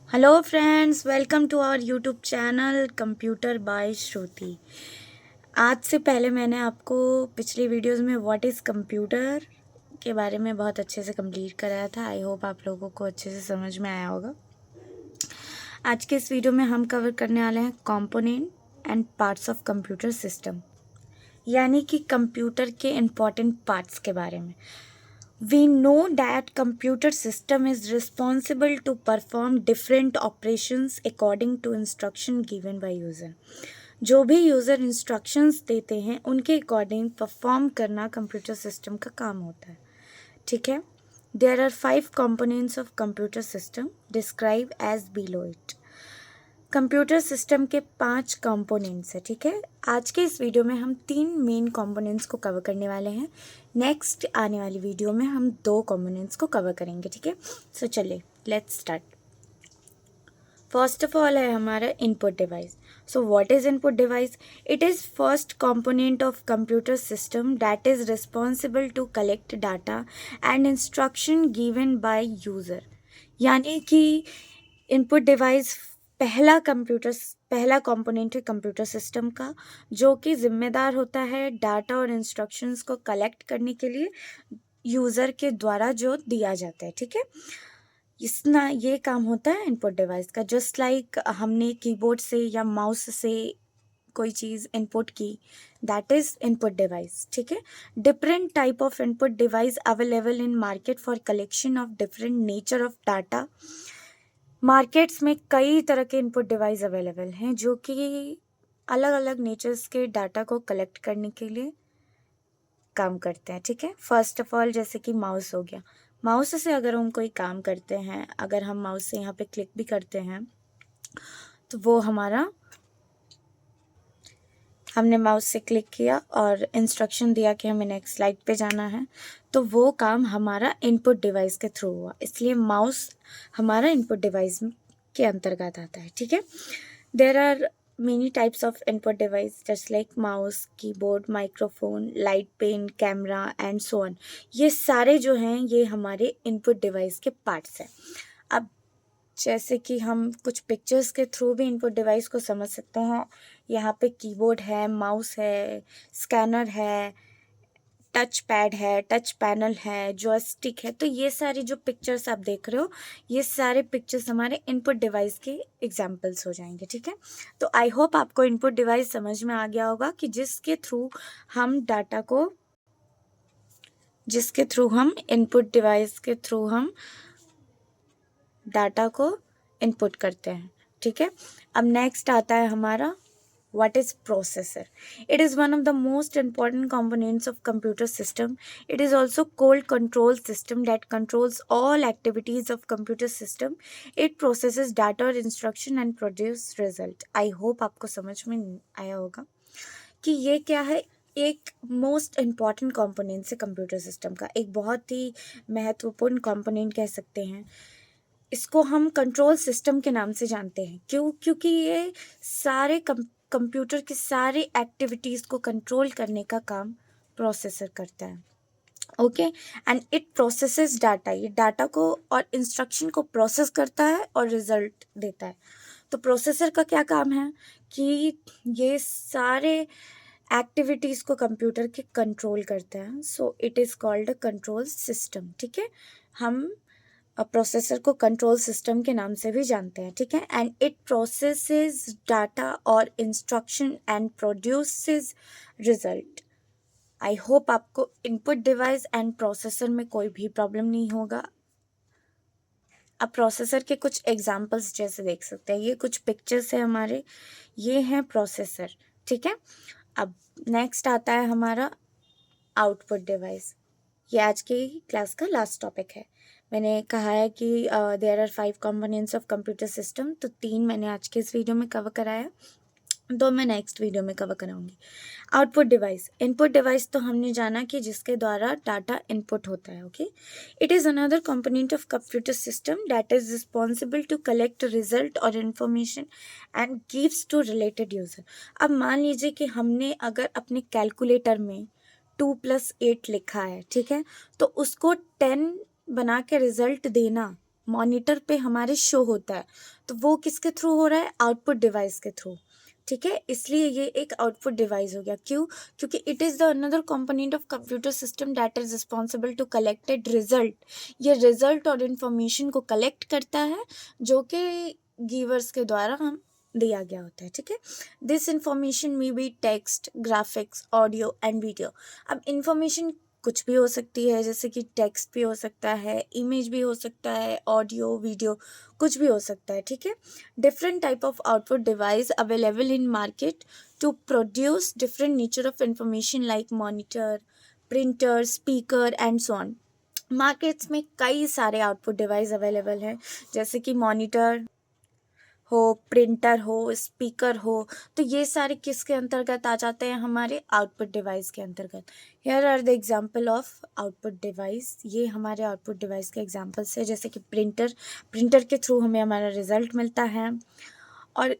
Hello friends, welcome to our YouTube channel computer by Shruti. आज से पहले मैंने आपको पिछली वीडियोस में व्हाट इज़ कंप्यूटर के बारे में बहुत अच्छे से कंप्लीट कराया था। आई होप आप लोगों को अच्छे से समझ में आया होगा। आज के इस वीडियो में हम कवर करने वाले हैं component and parts of computer system, यानी कि कंप्यूटर के इम्पॉर्टेंट पार्ट्स के बारे में। We know that computer system is responsible to perform different operations according to instruction given by user. जो भी यूज़र इंस्ट्रक्शंस देते हैं उनके अकॉर्डिंग परफॉर्म करना कंप्यूटर सिस्टम का काम होता है। ठीक है, there are 5 components of computer system described as below it. Computer system के 5 कंपोनेंट्स है। ठीक है, आज के इस वीडियो में हम 3 मेन कंपोनेंट्स को कवर करने वाले हैं। नेक्स्ट आने वाली वीडियो में हम 2 कंपोनेंट्स को कवर करेंगे। ठीक है, सो चलिए let's start. First of all है हमारा input device. So what is input device? It is first component of computer system that is responsible to collect data and instruction given by user. यानी कि input device पहला component है computer system का, जो कि जिम्मेदार होता है डाटा और इंस्ट्रक्शंस को कलेक्ट करने के लिए यूज़र के द्वारा जो दिया जाता है। ठीक है, ये काम होता है इनपुट डिवाइस का। जस्ट लाइक हमने कीबोर्ड से या माउस से कोई चीज़ इनपुट की, दैट इज़ इनपुट डिवाइस। ठीक है, different type of input device available in market for collection of different nature of data. Markets में कई तरह के इनपुट डिवाइस अवेलेबल हैं जो कि अलग अलग नेचर्स के डाटा को कलेक्ट करने के लिए काम करते हैं। ठीक है, फर्स्ट ऑफ ऑल जैसे कि माउस हो गया। माउस से अगर हम कोई काम करते हैं, अगर हम माउस से यहाँ पे क्लिक भी करते हैं तो वो हमने माउस से क्लिक किया और इंस्ट्रक्शन दिया कि हमें नेक्स्ट स्लाइड पे जाना है, तो वो काम हमारा इनपुट डिवाइस के थ्रू हुआ, इसलिए माउस हमारा इनपुट डिवाइस के अंतर्गत आता है। ठीक है, there are many types of input device just like mouse, keyboard, microphone, light pen, camera and so on. ये सारे जो हैं ये हमारे इनपुट डिवाइस के पार्ट्स हैं। अब जैसे कि हम कुछ पिक्चर्स के थ्रू भी इनपुट डिवाइस को समझ सकते हैं। यहाँ पे कीबोर्ड है, माउस है, स्कैनर है, टच पैड है, टच पैनल है, जॉयस्टिक है। तो ये सारी जो पिक्चर्स आप देख रहे हो, ये सारे पिक्चर्स हमारे इनपुट डिवाइस के एग्जाम्पल्स हो जाएंगे। ठीक है, तो आई होप आपको इनपुट डिवाइस समझ में आ गया होगा कि जिसके थ्रू हम इनपुट डिवाइस के थ्रू हम डाटा को इनपुट करते हैं। ठीक है, अब नेक्स्ट आता है हमारा what is processor. It is one of the most important components of computer system. It is also called control system that controls all activities of computer system. It processes data or instruction and produce result. I hope आपको समझ में आया होगा कि ये क्या है। एक मोस्ट इम्पॉर्टेंट कंपोनेंट है कंप्यूटर सिस्टम का, एक बहुत ही महत्वपूर्ण कंपोनेंट कह सकते हैं। इसको हम कंट्रोल सिस्टम के नाम से जानते हैं। क्योंकि ये सारे कंप्यूटर की सारी एक्टिविटीज़ को कंट्रोल करने का काम प्रोसेसर करता है। Okay, and it processes data. ये डाटा को और इंस्ट्रक्शन को प्रोसेस करता है और रिजल्ट देता है। तो प्रोसेसर का क्या काम है कि ये सारे एक्टिविटीज़ को कंप्यूटर के कंट्रोल करता है। So it is called a control system. ठीक है, हम प्रोसेसर को कंट्रोल सिस्टम के नाम से भी जानते हैं। ठीक है, एंड इट प्रोसेसेस डाटा और instruction and produces result. I hope आपको इनपुट डिवाइस एंड प्रोसेसर में कोई भी प्रॉब्लम नहीं होगा। अब प्रोसेसर के कुछ एग्जांपल्स जैसे देख सकते हैं, ये कुछ पिक्चर्स है हमारे, ये हैं प्रोसेसर। ठीक है, अब नेक्स्ट आता है हमारा आउटपुट डिवाइस। ये आज की क्लास का लास्ट टॉपिक है। मैंने कहा है कि there are 5 components of computer system, तो 3 मैंने आज के इस वीडियो में कवर कराया, 2 मैं नेक्स्ट वीडियो में कवर कराऊंगी। आउटपुट डिवाइस, इनपुट डिवाइस तो हमने जाना कि जिसके द्वारा डाटा इनपुट होता है। Okay, it is another component of computer system that is responsible to collect result और information and gives to related user. अब मान लीजिए कि हमने अगर अपने कैलकुलेटर में 2 + 8 लिखा है, ठीक है, तो उसको 10 बना के रिजल्ट देना मॉनिटर पे हमारे शो होता है, तो वो किसके थ्रू हो रहा है? आउटपुट डिवाइस के थ्रू। ठीक है, इसलिए ये एक आउटपुट डिवाइस हो गया। क्यों? क्योंकि it is the another component of computer system that is responsible to collected result. ये रिजल्ट और इन्फॉर्मेशन को कलेक्ट करता है जो कि गिवर्स के द्वारा हम दिया गया होता है। ठीक है, this information may be text, graphics, audio and video. अब इंफॉर्मेशन कुछ भी हो सकती है, जैसे कि टेक्स्ट भी हो सकता है, इमेज भी हो सकता है, ऑडियो, वीडियो, कुछ भी हो सकता है। ठीक है, different type of output device available in market to produce different nature of information like monitor, printer, speaker and so on। Markets में कई सारे आउटपुट डिवाइस अवेलेबल हैं, जैसे कि मॉनिटर हो, प्रिंटर हो, स्पीकर हो, तो ये सारे किसके अंतर्गत आ जाते हैं? हमारे आउटपुट डिवाइस के अंतर्गत। Here are the example of output device. ये हमारे आउटपुट डिवाइस के एग्जाम्पल्स है, जैसे कि प्रिंटर के थ्रू हमें हमारा रिजल्ट मिलता है, और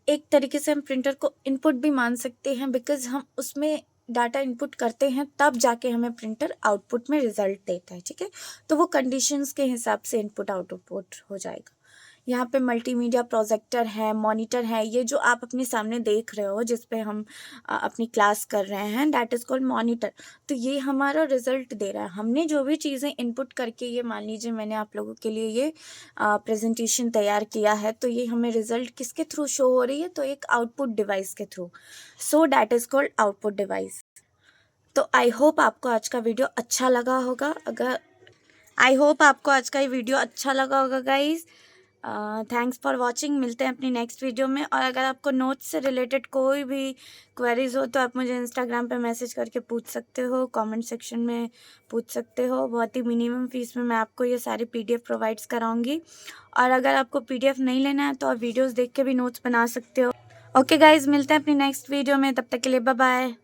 एक तरीके से हम प्रिंटर को इनपुट भी मान सकते हैं, बिकॉज हम उसमें डाटा इनपुट करते हैं तब जाके हमें प्रिंटर आउटपुट में रिजल्ट देता है। ठीक है, तो वो कंडीशंस के हिसाब से इनपुट आउटपुट हो जाएगा। यहाँ पे मल्टीमीडिया प्रोजेक्टर है, मॉनिटर है, ये जो आप अपने सामने देख रहे हो जिस पे हम अपनी क्लास कर रहे हैं, दैट इज़ कॉल्ड मॉनिटर। तो ये हमारा रिजल्ट दे रहा है। हमने जो भी चीज़ें इनपुट करके, ये मान लीजिए मैंने आप लोगों के लिए ये प्रेजेंटेशन तैयार किया है, तो ये हमें रिजल्ट किसके थ्रू शो हो रही है? तो एक आउटपुट डिवाइस के through. So that is called output device. तो आई होप आपको आज का वीडियो अच्छा लगा होगा। गाइज। Thanks for watching. मिलते हैं अपनी नेक्स्ट वीडियो में। और अगर आपको नोट्स से रिलेटेड कोई भी क्वेरीज हो तो आप मुझे इंस्टाग्राम पे मैसेज करके पूछ सकते हो, कमेंट सेक्शन में पूछ सकते हो। बहुत ही मिनिमम फीस में मैं आपको ये सारी PDF प्रोवाइड्स कराऊंगी। और अगर आपको PDF नहीं लेना है तो आप वीडियोज़ देख के भी नोट्स बना सकते हो। ओके गाइज, मिलते हैं अपनी नेक्स्ट वीडियो में। तब तक के लिए बाय बाय।